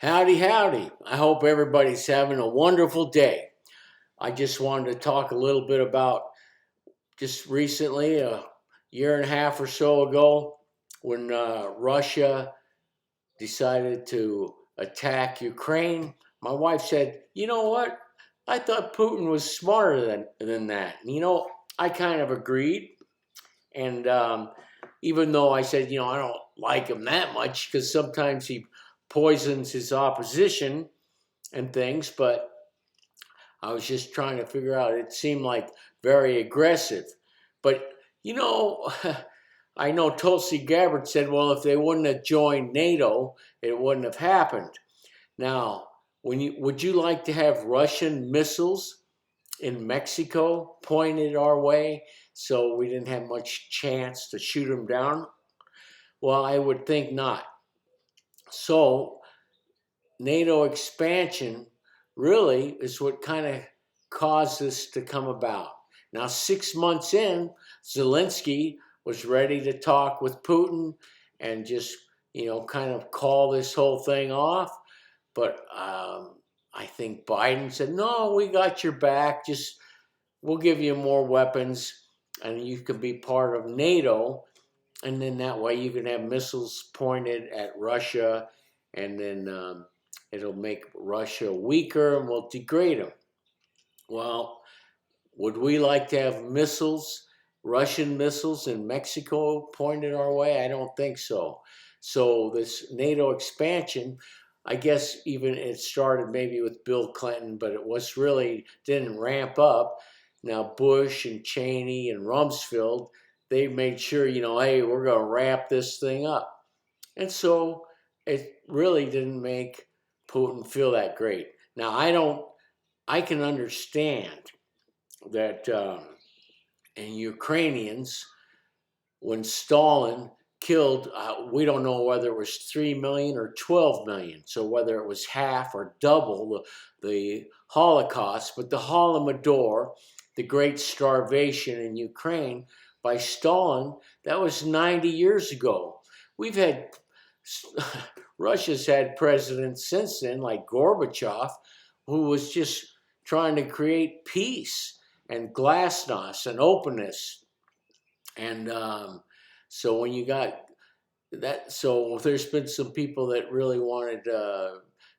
Howdy, howdy. I hope everybody's having a wonderful day. I just wanted to talk a little bit about just recently, a year and a half or so ago, when Russia decided to attack Ukraine. My wife said, "You know what? I thought Putin was smarter than that." And, I kind of agreed. And even though I said, I don't like him that much because sometimes he poisons his opposition and things, but I was just trying to figure out. It seemed like very aggressive. But, you know, I know Tulsi Gabbard said, well, if they wouldn't have joined NATO, it wouldn't have happened. Now, would you like to have Russian missiles in Mexico pointed our way so we didn't have much chance to shoot them down? Well, I would think not. So NATO expansion really is what kind of caused this to come about. Now, 6 months in, Zelensky was ready to talk with Putin and just, kind of call this whole thing off. But I think Biden said, no, we got your back. Just, we'll give you more weapons and you can be part of NATO. And then that way you can have missiles pointed at Russia, and then it'll make Russia weaker and we'll degrade them. Well, would we like to have missiles, Russian missiles in Mexico pointed our way? I don't think so. So this NATO expansion, I guess even it started maybe with Bill Clinton, but it was really didn't ramp up. Now Bush and Cheney and Rumsfeld, they made sure, hey, we're going to ramp this thing up. And so it really didn't make Putin feel that great. Now, I can understand that and Ukrainians, when Stalin killed, we don't know whether it was 3 million or 12 million, so whether it was half or double the Holocaust, but the Holodomor, the great starvation in Ukraine by Stalin, that was 90 years ago. We've had, Russia's had presidents since then, like Gorbachev, who was just trying to create peace and glasnost and openness. And so when you got that, so there's been some people that really wanted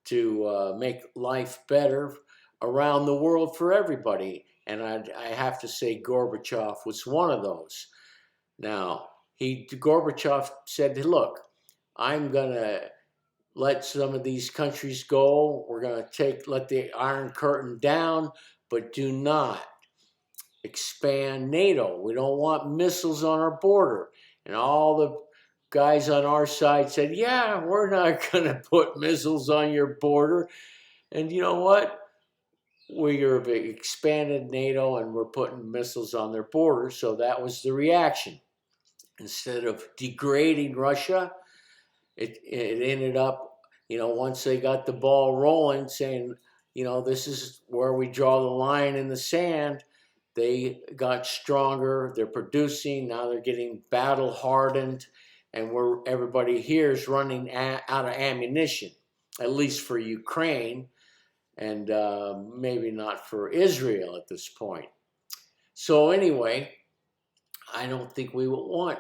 to make life better around the world for everybody. And I have to say Gorbachev was one of those. Now, Gorbachev said, look, I'm going to let some of these countries go. We're going to let the Iron Curtain down, but do not expand NATO. We don't want missiles on our border. And all the guys on our side said, yeah, we're not going to put missiles on your border. And you know what? We are expanded NATO and we're putting missiles on their border. So that was the reaction. Instead of degrading Russia, it ended up, once they got the ball rolling, saying, this is where we draw the line in the sand, they got stronger. They're producing. Now they're getting battle hardened. And everybody here is running out of ammunition, at least for Ukraine, and maybe not for Israel at this point. So anyway, I don't think we will want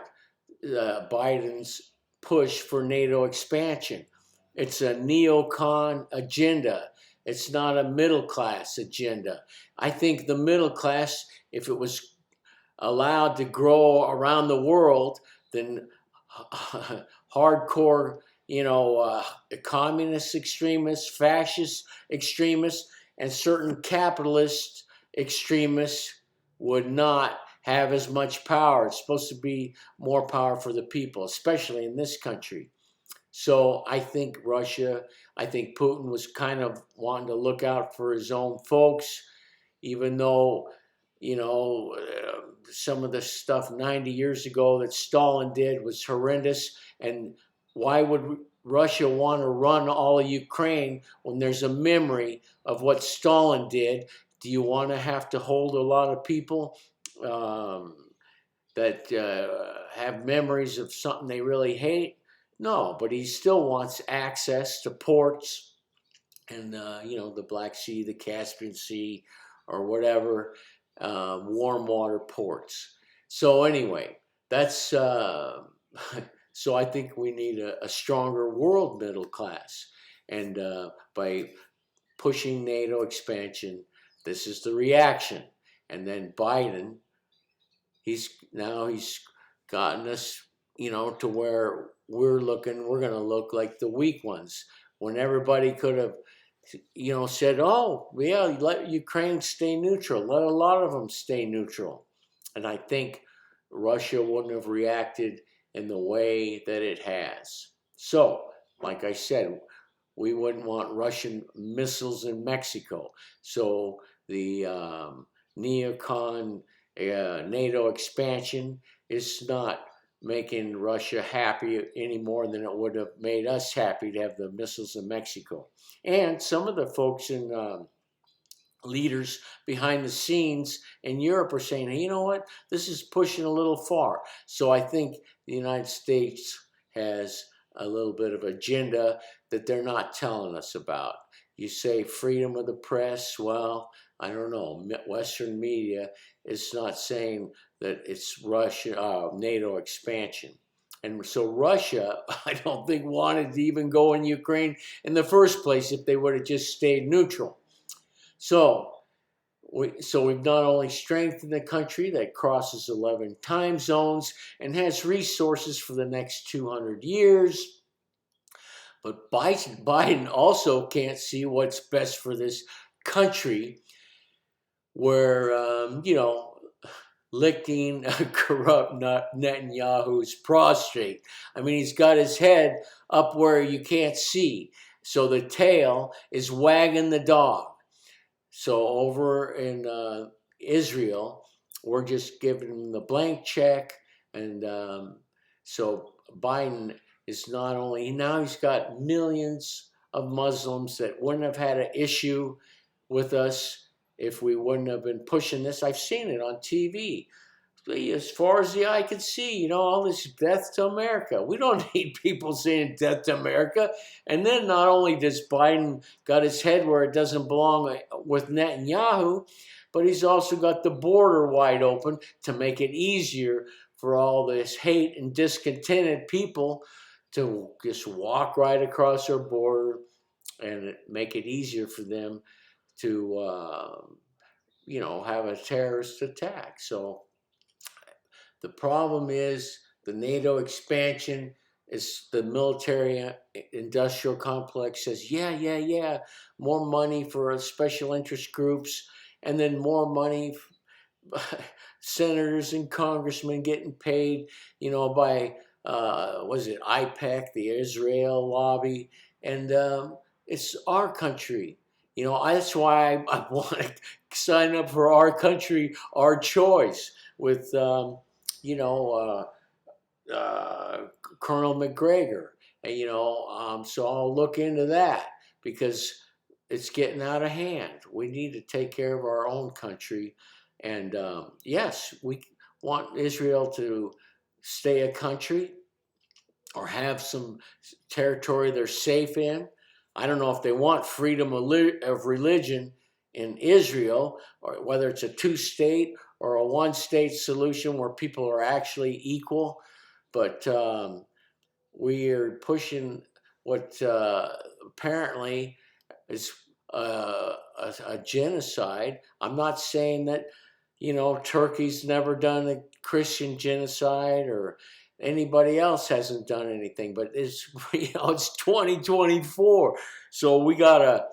Biden's push for NATO expansion. It's a neocon agenda. It's not a middle class agenda. I think the middle class, if it was allowed to grow around the world, then hardcore, communist extremists, fascist extremists, and certain capitalist extremists would not have as much power. It's supposed to be more power for the people, especially in this country. So I think Putin was kind of wanting to look out for his own folks, even though, some of the stuff 90 years ago that Stalin did was horrendous. And why would Russia want to run all of Ukraine when there's a memory of what Stalin did? Do you want to have to hold a lot of people that have memories of something they really hate? No, but he still wants access to ports and the Black Sea, the Caspian Sea, or whatever, warm water ports. So anyway, that's so I think we need a stronger world middle class, and by pushing NATO expansion, this is the reaction. And then Biden, he's gotten us, to where we're going to look like the weak ones, when everybody could have, said, oh, yeah, let Ukraine stay neutral. Let a lot of them stay neutral. And I think Russia wouldn't have reacted in the way that it has. So, like I said, we wouldn't want Russian missiles in Mexico. So the neocon NATO expansion is not making Russia happy any more than it would have made us happy to have the missiles in Mexico. And some of the folks in leaders behind the scenes in Europe are saying, hey, you know what, this is pushing a little far. So I think the United States has a little bit of agenda that they're not telling us about. You say freedom of the press, well, I don't know. Western media is not saying that it's Russia, NATO expansion. And so Russia, I don't think, wanted to even go in Ukraine in the first place if they would have just stayed neutral. So we've not only strengthened a country that crosses 11 time zones and has resources for the next 200 years, but Biden also can't see what's best for this country, where, licking corrupt Netanyahu's prostrate. I mean, he's got his head up where you can't see, so the tail is wagging the dog. So over in Israel, we're just giving him the blank check. And so Biden is not only, now he's got millions of Muslims that wouldn't have had an issue with us if we wouldn't have been pushing this. I've seen it on TV. As far as the eye can see, all this death to America. We don't need people saying death to America. And then not only does Biden got his head where it doesn't belong with Netanyahu, but he's also got the border wide open to make it easier for all this hate and discontented people to just walk right across our border and make it easier for them to, have a terrorist attack. So the problem is the NATO expansion is the military industrial complex says, yeah, more money for special interest groups, and then more money, senators and congressmen getting paid, by, was it IPEC, the Israel lobby, and it's our country. That's why I want to sign up for Our Country, Our Choice with, Colonel McGregor. So I'll look into that because it's getting out of hand. We need to take care of our own country. And yes, we want Israel to stay a country or have some territory they're safe in. I don't know if they want freedom of religion in Israel, or whether it's a two-state or a one-state solution where people are actually equal. But we are pushing what apparently is a genocide. I'm not saying that, Turkey's never done a Christian genocide or anybody else hasn't done anything, but it's, it's 2024. So we got to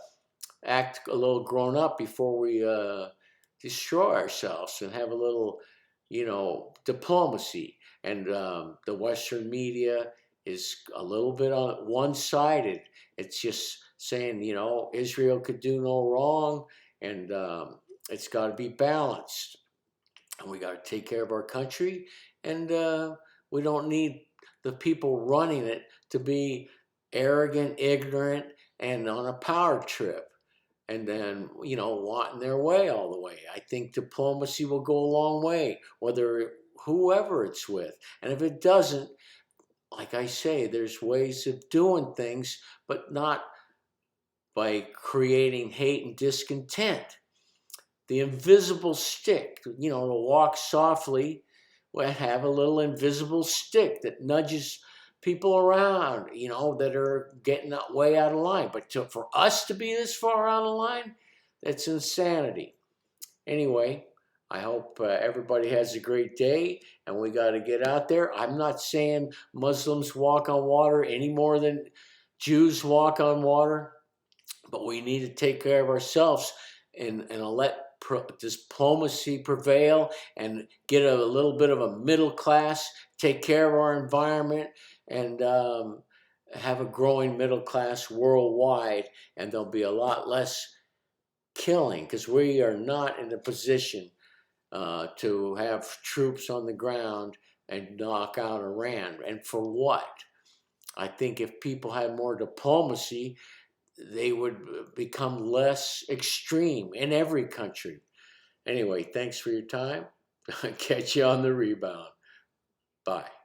act a little grown up before we destroy ourselves and have a little, diplomacy. And the Western media is a little bit on one-sided. It's just saying, Israel could do no wrong, and it's got to be balanced. And we got to take care of our country, and we don't need the people running it to be arrogant, ignorant, and on a power trip, and then, wanting their way all the way. I think diplomacy will go a long way, whoever it's with. And if it doesn't, like I say, there's ways of doing things, but not by creating hate and discontent. The invisible stick, to walk softly, have a little invisible stick that nudges people around, that are getting way out of line. But for us to be this far out of line, that's insanity. Anyway, I hope everybody has a great day, and we got to get out there. I'm not saying Muslims walk on water any more than Jews walk on water, but we need to take care of ourselves and let diplomacy prevail and get a little bit of a middle class, take care of our environment, and have a growing middle class worldwide. And there'll be a lot less killing, because we are not in a position to have troops on the ground and knock out Iran. And for what? I think if people had more diplomacy, they would become less extreme in every country. Anyway, thanks for your time. Catch you on the rebound. Bye.